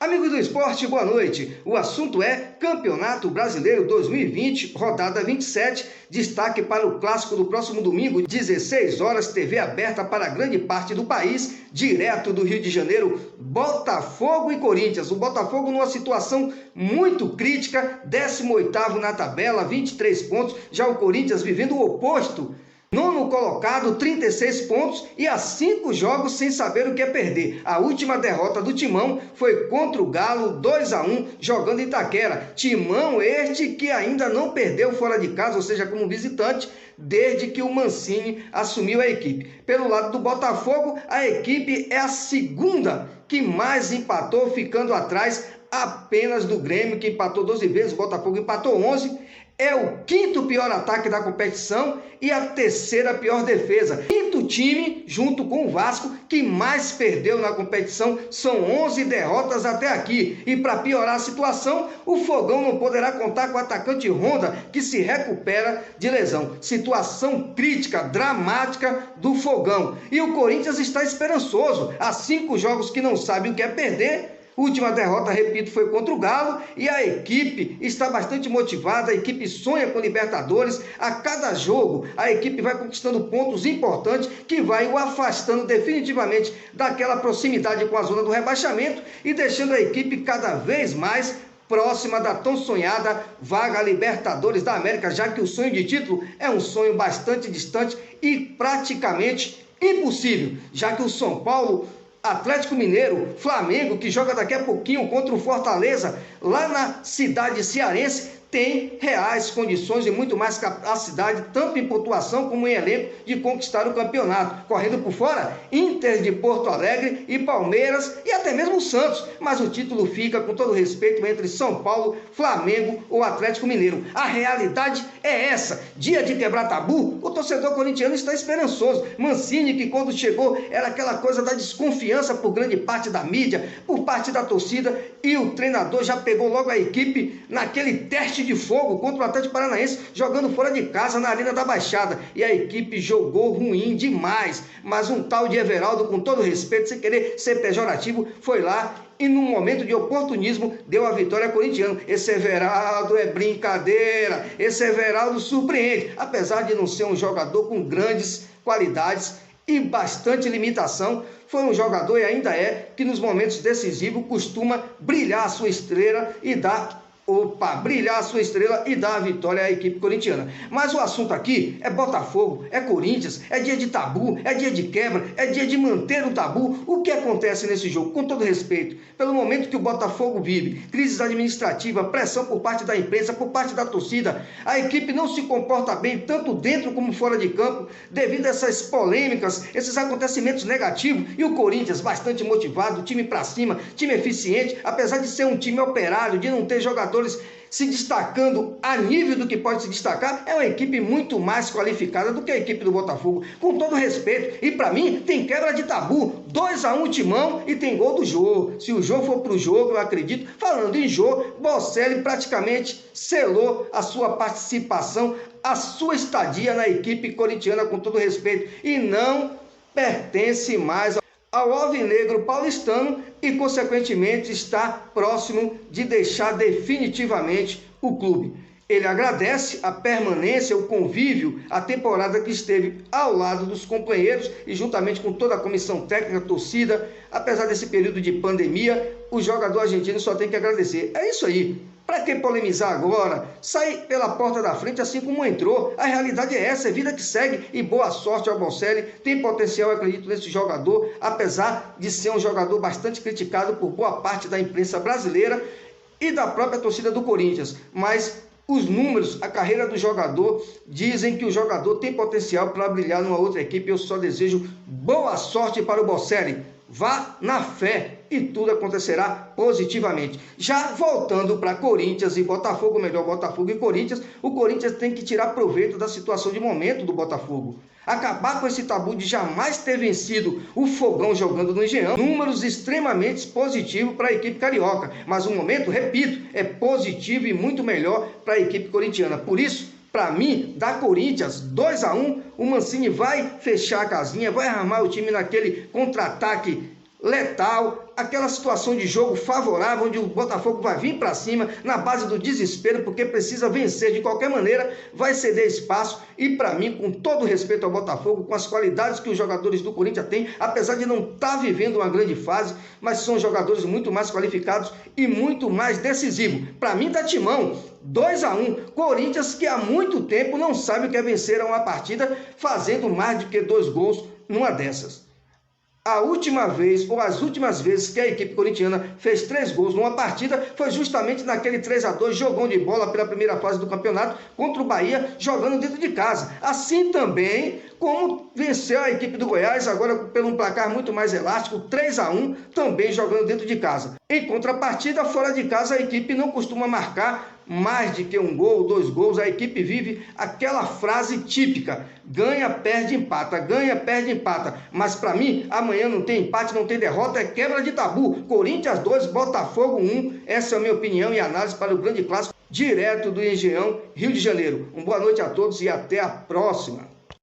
Amigo do esporte, boa noite. O assunto é Campeonato Brasileiro 2020, rodada 27. Destaque para o clássico do próximo domingo, 16 horas, TV aberta para grande parte do país, direto do Rio de Janeiro, Botafogo e Corinthians. O Botafogo numa situação muito crítica, 18º na tabela, 23 pontos. Já o Corinthians vivendo o oposto. Nono colocado, 36 pontos e há 5 jogos sem saber o que é perder. A última derrota do Timão foi contra o Galo, 2-1, jogando em Itaquera. Timão este que ainda não perdeu fora de casa, ou seja, como visitante, desde que o Mancini assumiu a equipe. Pelo lado do Botafogo, a equipe é a segunda que mais empatou, ficando atrás apenas do Grêmio, que empatou 12 vezes, o Botafogo empatou 11. É o quinto pior ataque da competição e a terceira pior defesa. Quinto time, junto com o Vasco, que mais perdeu na competição. São 11 derrotas até aqui. E para piorar a situação, o Fogão não poderá contar com o atacante Honda, que se recupera de lesão. Situação crítica, dramática do Fogão. E o Corinthians está esperançoso. Há 5 jogos que não sabe o que é perder. Última derrota, repito, foi contra o Galo e a equipe está bastante motivada, a equipe sonha com Libertadores. A cada jogo a equipe vai conquistando pontos importantes que vai o afastando definitivamente daquela proximidade com a zona do rebaixamento e deixando a equipe cada vez mais próxima da tão sonhada vaga Libertadores da América, já que o sonho de título é um sonho bastante distante e praticamente impossível, já que o São Paulo, Atlético Mineiro, Flamengo, que joga daqui a pouquinho contra o Fortaleza, lá na cidade cearense, tem reais condições e muito mais capacidade, tanto em pontuação como em elenco, de conquistar o campeonato. Correndo por fora, Inter de Porto Alegre e Palmeiras e até mesmo o Santos. Mas o título fica, com todo respeito, entre São Paulo, Flamengo ou Atlético Mineiro. A realidade é essa. Dia de quebrar tabu, o torcedor corintiano está esperançoso. Mancini, que quando chegou era aquela coisa da desconfiança por grande parte da mídia, por parte da torcida, e o treinador já pegou logo a equipe naquele teste de fogo contra o Atlético Paranaense, jogando fora de casa na Arena da Baixada, e a equipe jogou ruim demais, mas um tal de Everaldo, com todo respeito, sem querer ser pejorativo, foi lá e num momento de oportunismo deu a vitória corintiana. Esse Everaldo é brincadeira, esse Everaldo surpreende, apesar de não ser um jogador com grandes qualidades e bastante limitação. Foi um jogador, e ainda é, que nos momentos decisivos costuma brilhar a sua estrela e dar a vitória à equipe corintiana. Mas o assunto aqui é Botafogo, é Corinthians, é dia de tabu, é dia de quebra, é dia de manter o tabu. O que acontece nesse jogo? Com todo respeito, pelo momento que o Botafogo vive, crise administrativa, pressão por parte da imprensa, por parte da torcida, a equipe não se comporta bem, tanto dentro como fora de campo, devido a essas polêmicas, esses acontecimentos negativos, e o Corinthians bastante motivado, time pra cima, time eficiente, apesar de ser um time operário, de não ter jogadores se destacando a nível do que pode se destacar, é uma equipe muito mais qualificada do que a equipe do Botafogo, com todo respeito. E para mim tem quebra de tabu, 2-1 Timão e tem gol do Jô. Se o Jô for pro jogo, eu acredito, falando em Jô, Bocelli praticamente selou a sua participação, a sua estadia na equipe corintiana, com todo respeito, e não pertence mais ao alvinegro paulistano e, consequentemente, está próximo de deixar definitivamente o clube. Ele agradece a permanência, o convívio, a temporada que esteve ao lado dos companheiros e juntamente com toda a comissão técnica, torcida. Apesar desse período de pandemia, o jogador argentino só tem que agradecer. É isso aí. Para que polemizar agora? Sai pela porta da frente assim como entrou. A realidade é essa, é vida que segue, e boa sorte ao Bocelli. Tem potencial, eu acredito, nesse jogador, apesar de ser um jogador bastante criticado por boa parte da imprensa brasileira e da própria torcida do Corinthians. Mas os números, a carreira do jogador, dizem que o jogador tem potencial para brilhar numa outra equipe. Eu só desejo boa sorte para o Bocelli. Vá na fé e tudo acontecerá positivamente. Já voltando para Corinthians e Botafogo, melhor, Botafogo e Corinthians, o Corinthians tem que tirar proveito da situação de momento do Botafogo. Acabar com esse tabu de jamais ter vencido o Fogão jogando no Engenhão. Números extremamente positivos para a equipe carioca. Mas o momento, repito, é positivo e muito melhor para a equipe corintiana. Por isso, para mim, da Corinthians, 2-1, o Mancini vai fechar a casinha, vai armar o time naquele contra-ataque letal, aquela situação de jogo favorável, onde o Botafogo vai vir para cima na base do desespero, porque precisa vencer de qualquer maneira, vai ceder espaço. E para mim, com todo respeito ao Botafogo, com as qualidades que os jogadores do Corinthians têm, apesar de não estar vivendo uma grande fase, mas são jogadores muito mais qualificados e muito mais decisivos. Para mim tá timão, 2-1, Corinthians que há muito tempo não sabe o que é vencer uma partida fazendo mais do que 2 gols numa dessas. A última vez, ou as últimas vezes que a equipe corintiana fez 3 gols numa partida, foi justamente naquele 3-2, jogão de bola pela primeira fase do campeonato, contra o Bahia, jogando dentro de casa. Assim também como venceu a equipe do Goiás, agora pelo um placar muito mais elástico, 3-1, também jogando dentro de casa. Em contrapartida, fora de casa, a equipe não costuma marcar mais de que 1 gol, 2 gols. A equipe vive aquela frase típica: ganha, perde, empata, ganha, perde, empata. Mas para mim, amanhã não tem empate, não tem derrota, é quebra de tabu. Corinthians 2, Botafogo 1. Essa é a minha opinião e análise para o grande clássico direto do Engenhão, Rio de Janeiro. Uma boa noite a todos e até a próxima.